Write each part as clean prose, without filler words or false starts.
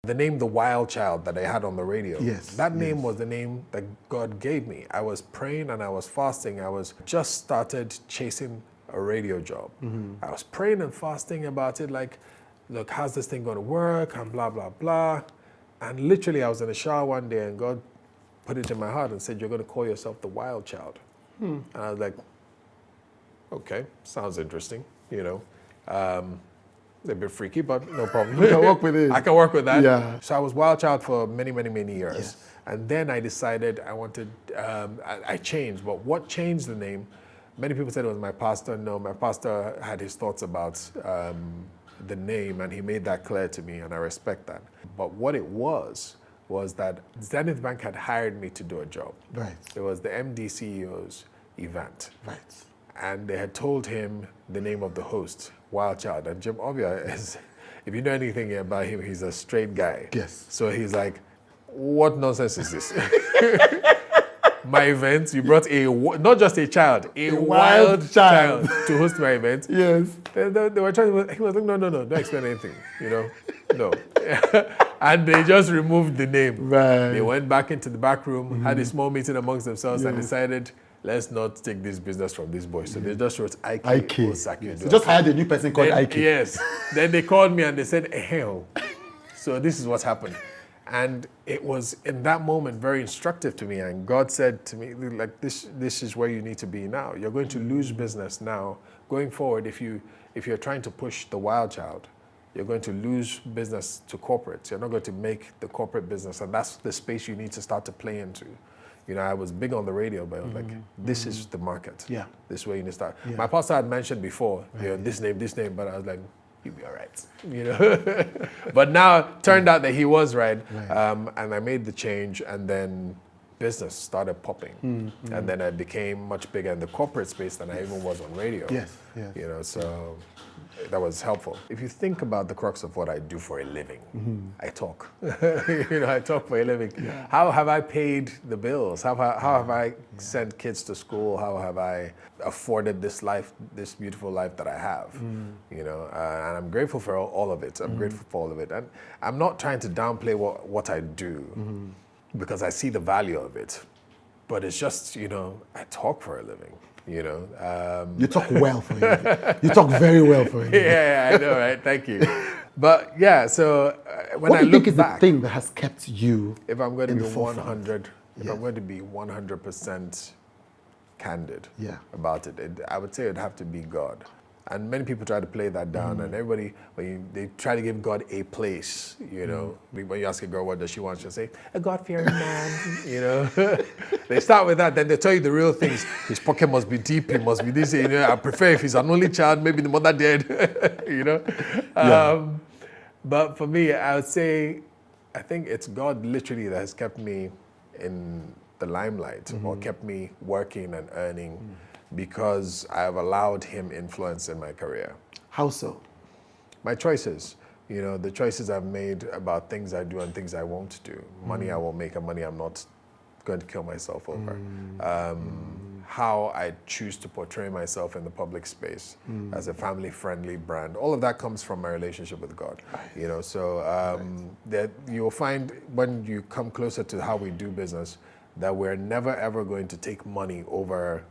The name The Wild Child that I had on the radio, Yes, that name was the name that God gave me. I was praying and I was fasting. I was just started chasing a radio job. I was praying and fasting about it, like, look, how's this thing going to work, and blah, blah, blah. And literally, I was in the shower one day and God put it in my heart and said, you're going to call yourself The Wild Child. And I was like, okay, sounds interesting, you know. A bit freaky, but no problem. You can work with it. I can work with that. Yeah. So I was Wild Child for many, many, many years. Yes. And then I decided I wanted, I changed. But what changed the name? Many people said it was my pastor. No, my pastor had his thoughts about the name, and he made that clear to me, and I respect that. But what it was that Zenith Bank had hired me to do a job. Right. It was the MD CEO's event. Right. And they had told him the name of the host, Wild Child. And Jim Ovia is, if you know anything about him, he's a straight guy. Yes. So he's like, what nonsense is this? My event, you brought not just a child, a wild child to host my event. Yes. They were trying, he was like, no, don't explain anything, you know, no. And they just removed the name. Right. They went back into the back room, had a small meeting amongst themselves and decided, let's not take this business from these boys. So they just wrote Ike. Osakioduwa. They just hired a new person called Ike. Yes. Then they called me and they said, hell. So this is what happened. And it was in that moment very instructive to me. And God said to me, like, this is where you need to be now. You're going to lose business now. Going forward, if you're trying to push the Wild Child, you're going to lose business to corporates. You're not going to make the corporate business. And that's the space you need to start to play into. You know, I was big on the radio, but I was like, this is the market. Yeah. This is where you need to start. Yeah. My pastor had mentioned before, you know, this name, but I was like, you'll be all right, you know. But now it turned out that he was right. And I made the change, and then business started popping. And then I became much bigger in the corporate space than I even was on radio. Yes, yes. You know, so that was helpful. If you think about the crux of what I do for a living, I talk. You know, I talk for a living. Yeah. How have I paid the bills? How have I sent kids to school? How have I afforded this life, this beautiful life that I have? You know, and I'm grateful for all of it. I'm grateful for all of it. And I'm not trying to downplay what I do because I see the value of it. But it's just, you know, I talk for a living. You know, you talk well for him. You talk very well for him. Yeah, I know, right? Thank you. But yeah, so when what I do you look think is back, the thing that has kept you? If I'm going to in be the forefront? 100, if I'm going to be 100% candid about it, I would say it'd have to be God. And many people try to play that down, and everybody, they try to give God a place, you know. When you ask a girl what does she want, she'll say, a God-fearing man, you know. They start with that, then they tell you the real things. His pocket must be deep, he must be this, you know. I prefer if he's an only child, maybe the mother dead, you know. But for me, I would say, I think it's God literally that has kept me in the limelight, or kept me working and earning, because I've allowed him influence in my career. How so? My choices, you know, the choices I've made about things I do and things I won't do. Money I will make and money I'm not going to kill myself over. How I choose to portray myself in the public space as a family-friendly brand. All of that comes from my relationship with God. You know, so that you'll find when you come closer to how we do business that we're never ever going to take money over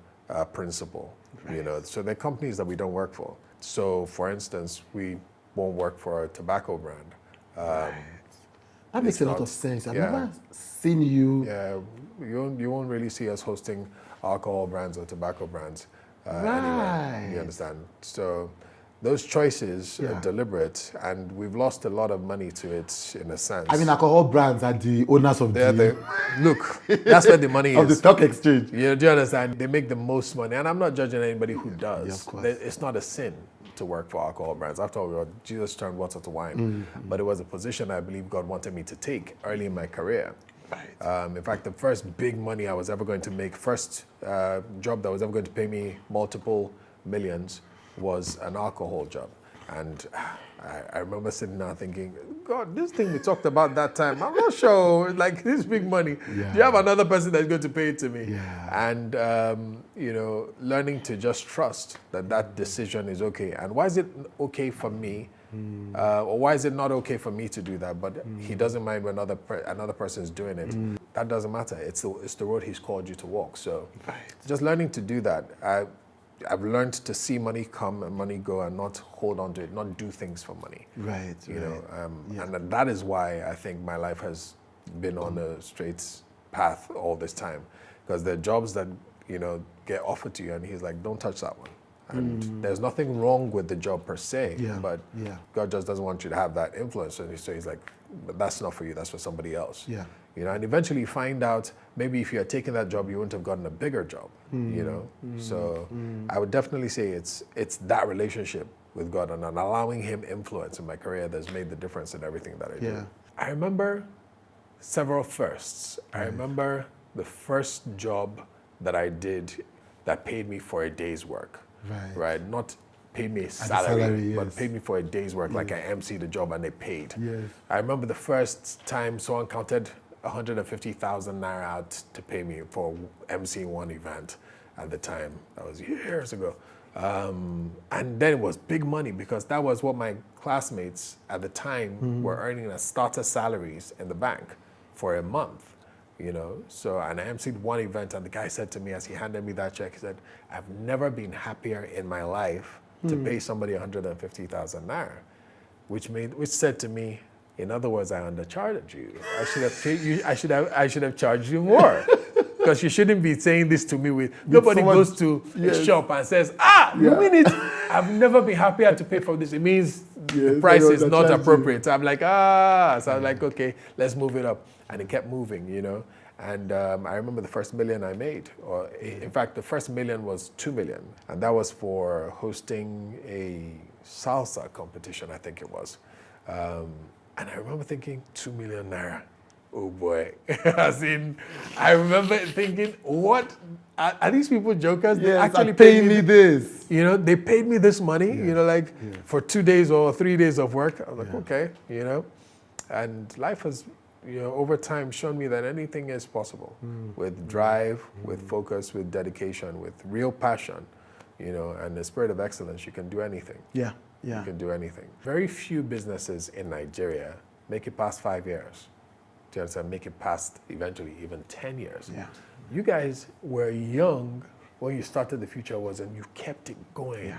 principle, you know. So there are companies that we don't work for. So, for instance, we won't work for a tobacco brand. That makes a lot of sense. I've never seen you. Yeah, you won't really see us hosting alcohol brands or tobacco brands anywhere. You understand? So those choices are deliberate, and we've lost a lot of money to it in a sense. I mean, alcohol brands are the owners of look, that's where the money is. Of the stock exchange. You know, do you understand? They make the most money, and I'm not judging anybody who does. Yeah, of course. It's not a sin to work for alcohol brands. After all, Jesus turned water to wine. But it was a position I believe God wanted me to take early in my career. Right. In fact, the first big money I was ever going to make, first job that was ever going to pay me multiple millions, was an alcohol job. And I remember sitting there thinking, God, this thing we talked about that time, I'm not sure, like, this big money. Yeah. Do you have another person that's going to pay it to me? Yeah. And, you know, learning to just trust that that decision is okay. And why is it okay for me Or why is it not okay for me to do that, but he doesn't mind when another person's doing it? That doesn't matter. It's the road he's called you to walk. So just learning to do that. I've learned to see money come and money go and not hold on to it, not do things for money. Right. You know, and that is why I think my life has been on a straight path all this time. Because there are jobs that, you know, get offered to you and he's like, don't touch that one. And there's nothing wrong with the job per se, but God just doesn't want you to have that influence. And so he's like, but that's not for you, that's for somebody else. Yeah. You know, and eventually you find out maybe if you had taken that job, you wouldn't have gotten a bigger job, you know? So I would definitely say it's that relationship with God and allowing him influence in my career that's made the difference in everything that I do. I remember several firsts. I remember the first job that I did that paid me for a day's work, right? Not paid me a salary, but paid me for a day's work, like I emceed the job and they paid. I remember the first time someone counted 150,000 naira out to pay me for emceeing one event at the time. That was years ago. And then it was big money because that was what my classmates at the time were earning as starter salaries in the bank for a month, you know? So, and I emceed one event and the guy said to me as he handed me that check, he said, I've never been happier in my life to pay somebody 150,000 naira, which said to me, in other words, I undercharged you. I should have paid you. I should have charged you more, because you shouldn't be saying this to me with nobody goes to a shop and says, you mean it? I've never been happier to pay for this. It means the price is not appropriate. So I'm like, so I'm like, okay, let's move it up, and it kept moving, you know. And I remember the first million I made, or in fact, the first million was 2 million. And that was for hosting a salsa competition, I think it was. And I remember thinking, 2 million naira, oh boy. As in, I remember thinking, what, are these people jokers? They actually paid me this. You know, they paid me this money, you know, like for 2 days or 3 days of work. I was like, okay, you know. And life has, you know, over time shown me that anything is possible with drive, with focus, with dedication, with real passion, you know, and the spirit of excellence. You can do anything. You can do anything. Very few businesses in Nigeria make it past 5 years. Do you understand? Make it past eventually even 10 years. You guys were young when you started The Future Was, and you kept it going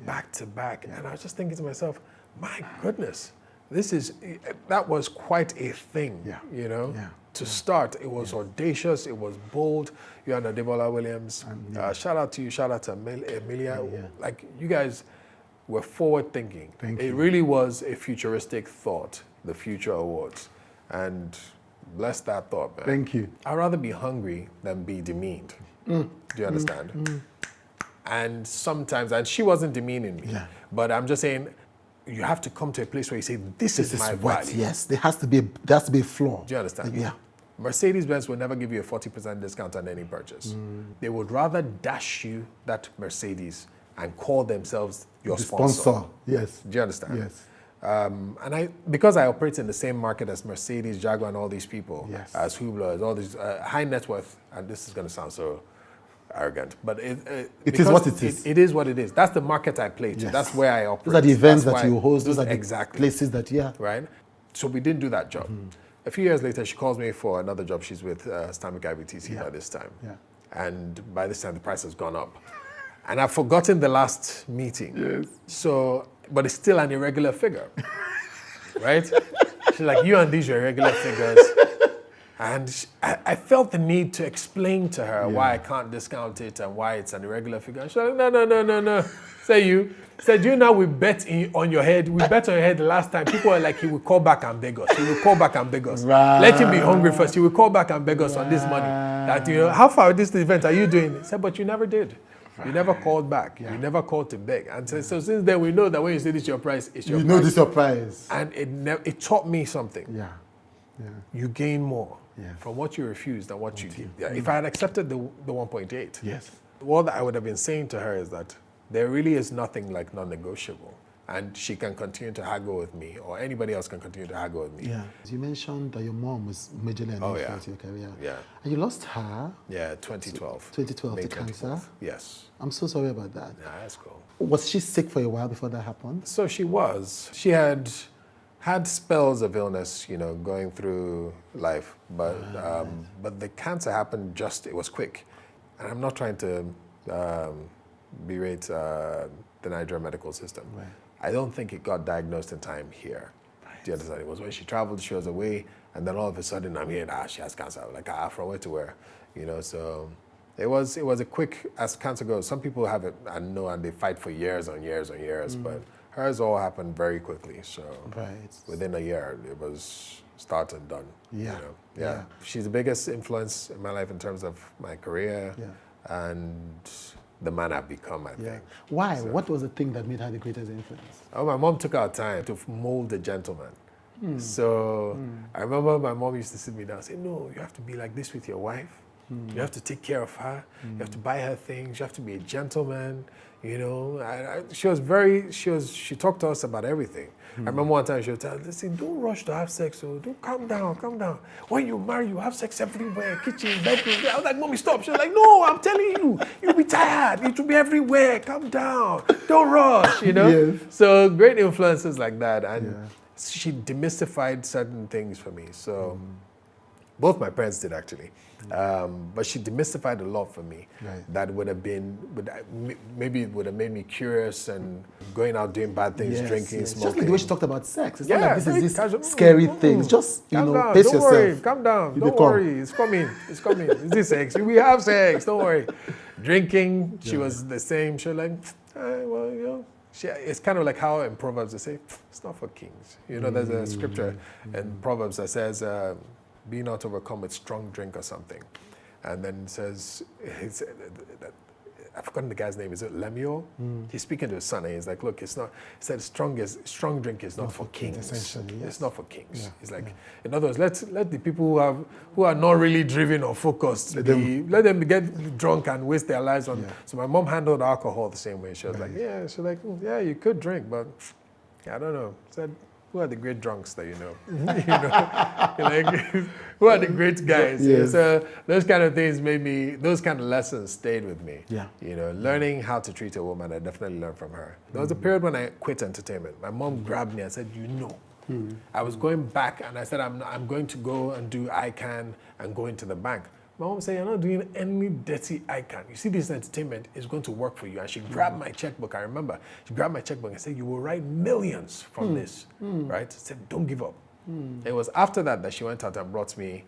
back to back. And I was just thinking to myself, my goodness, that was quite a thing, you know? To start, it was audacious, it was bold. You had Adebola Williams. Shout out to you, shout out to Emilia. Like, you guys were forward thinking. It really was a futuristic thought, the Future Awards. And bless that thought, man. Thank you. I'd rather be hungry than be demeaned. Do you understand? And sometimes, and she wasn't demeaning me, but I'm just saying, you have to come to a place where you say, this is my value. Yes, there has to be a flaw. Do you understand? Mercedes-Benz will never give you a 40% discount on any purchase. They would rather dash you that Mercedes and call themselves your sponsor. Yes. Do you understand? Yes. And because I operate in the same market as Mercedes, Jaguar, and all these people, as Hublot, as all these high net worth, and this is going to sound so arrogant, but it is what it is. It is what it is. That's the market I play to. That's where I operate. Those are the events that you host. Those are the places that, right? So we didn't do that job. A few years later, she calls me for another job. She's with Stanbic IBTC by this time. And by this time, the price has gone up. And I've forgotten the last meeting. So, but it's still an irregular figure, right? She's like, you and these are irregular figures. And I felt the need to explain to her why I can't discount it and why it's an irregular figure. And she's like, no. Said, you know, we bet on your head. We bet on your head the last time. People were like, he will call back and beg us. He will call back and beg us. Let him be hungry first. He will call back and beg us on this money. That, you know, how far this event are you doing? I said, but you never did. You never called back. You never called to beg. And so since then, we know that when you say this is your price, it's your price. You know this is your price. And it taught me something. You gain more from what you refused than what you did. If I had accepted the 1.8, what I would have been saying to her is that there really is nothing like non-negotiable. and she can continue to haggle with me, or anybody else can continue to haggle with me. Yeah. You mentioned that your mom was majorly an influence in your career. Yeah. And you lost her. Yeah, 2012. 2012 May to cancer. Yes. I'm so sorry about that. Yeah, that's cool. Was she sick for a while before that happened? So she was. She had spells of illness, going through life, but the cancer happened it was quick. And I'm not trying to berate the Nigerian medical system. Right. I don't think it got diagnosed in time here. Right. Do you understand? It was when she traveled, she was away, and then all of a sudden I'm hearing, she has cancer. I was like, from where to where? So it was a quick, as cancer goes, some people have it and they fight for years and years and years, but hers all happened very quickly. So within a year, it was start and done. Yeah. Yeah. She's the biggest influence in my life in terms of my career and the man I've become, I think. Why? So, what was the thing that made her the greatest influence? Oh, my mom took our time to mold a gentleman. So I remember my mom used to sit me down and say, no, you have to be like this with your wife. You have to take care of her. You have to buy her things. You have to be a gentleman. She talked to us about everything. I remember one time she would tell us, listen, don't rush to have sex. So don't calm down. When you marry, you have sex everywhere, kitchen, bedroom. I was like, Mommy, stop. She was like, no, I'm telling you, you'll be tired. It will be everywhere. Calm down. Don't rush, Yes. So great influences like that. And she demystified certain things for me. So both my parents did, actually. But she demystified a lot for me. Right. That would have maybe it would have made me curious and going out doing bad things, drinking, smoking. Just like the way she talked about sex. It's not like this is this scary thing. Just, pace yourself. Don't worry, calm down. Don't worry, it's coming. It's this sex. We have sex, don't worry. Drinking, she was the same. She was like, it's kind of like how in Proverbs they say, it's not for kings. There's a scripture in Proverbs that says, be not overcome with strong drink or something. And then it says, I've forgotten the guy's name, is it Lemuel? He's speaking to his son and he's like, look, it's not, he said strong drink is not for kings. Essentially, yes. It's not for kings. Yeah. He's like, in other words, let the people who are not really driven or focused, let them get drunk and waste their lives on. So my mom handled alcohol the same way. She was like, you could drink, but I don't know. Said, who are the great drunks that you know? Who are the great guys? Yes. So those kind of things those kind of lessons stayed with me. Yeah. Learning how to treat a woman, I definitely learned from her. There was a period when I quit entertainment. My mom grabbed me and said, I was going back and I said, I'm going to go and do ICANN and go into the bank. My mom said, you're not doing any dirty ICANN. You see, this entertainment is going to work for you. And she grabbed my checkbook. I remember she grabbed my checkbook and said, you will write millions from this, right? She said, don't give up. It was after that she went out and brought me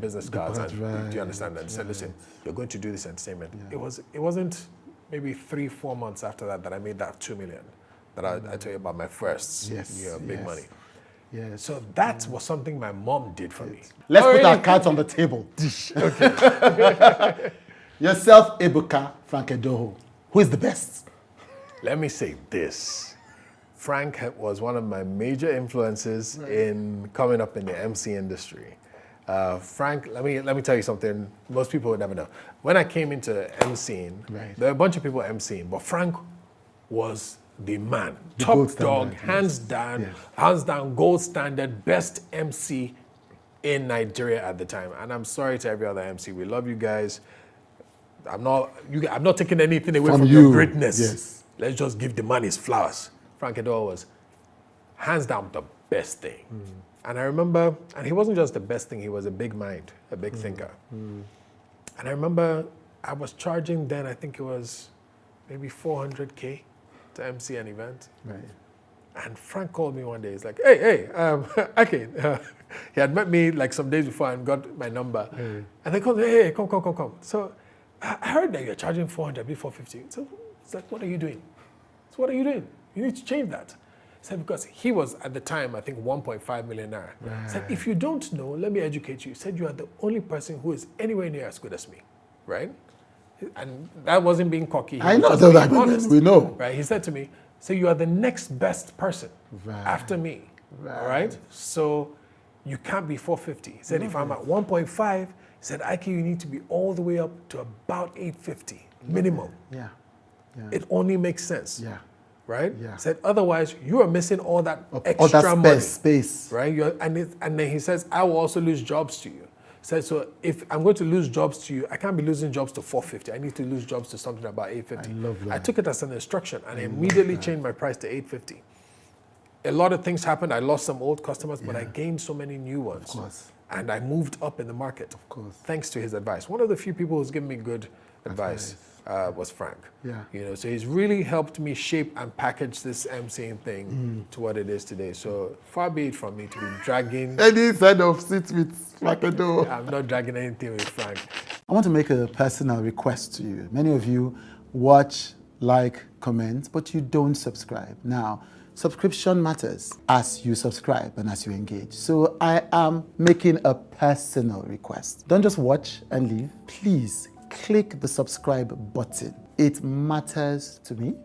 business cards. Do you understand that? And said, listen, you're going to do this entertainment. Yeah. It wasn't maybe 3-4 months after that I made that 2 million that I told you about, my first big money. Yes. So that was something my mom did for me. Let's put our cards on the table. Okay. Yourself, Ebuka, Frank Edoho. Who is the best? Let me say this. Frank was one of my major influences in coming up in the MC industry. Frank, let me tell you something most people would never know. When I came into MCing, there were a bunch of people MCing, but Frank was the man, top dog, hands down, gold standard, best MC in Nigeria at the time. And I'm sorry to every other MC. We love you guys. I'm not taking anything away from your greatness. Yes. Let's just give the man his flowers. Frank Edoho was hands down the best thing. And I remember, and he wasn't just the best thing, he was a big mind, a big thinker. And I remember I was charging then, I think it was maybe 400K to MC an event. Right. And Frank called me one day. He's like, hey, okay. He had met me like some days before and got my number. And they called me, hey, come. So I heard that you're charging 400, be 450. So it's like, what are you doing? So what are you doing? You need to change that. He said, because he was at the time, I think 1.5 million naira. He said, if you don't know, let me educate you. He said, you are the only person who is anywhere near as good as me, right? And that wasn't being cocky. I know that. Honest, we know. Right? He said to me, so you are the next best person after me, right? So you can't be 450. He said, if I'm at 1.5, he said, IQ, you need to be all the way up to about 850 minimum. Yeah. It only makes sense. Yeah. right? Yeah. Said, otherwise, you are missing all that extra money. Space. Right? And then he says, I will also lose jobs to you. Said, so if I'm going to lose jobs to you, I can't be losing jobs to 450. I need to lose jobs to something about 850. I love that. I took it as an instruction and I immediately changed my price to 850. A lot of things happened. I lost some old customers, but I gained so many new ones. Of course. And I moved up in the market. Of course. Thanks to his advice. One of the few people who's given me good advice was Frank. Yeah. You know, so he's really helped me shape and package this MCing thing to what it is today. So far be it from me to be dragging. Any side of sit with Frankedo. I'm not dragging anything with Frank. I want to make a personal request to you. Many of you watch, like, comment, but you don't subscribe. Now, subscription matters as you subscribe and as you engage. So I am making a personal request. Don't just watch and leave. Please click the subscribe button. It matters to me.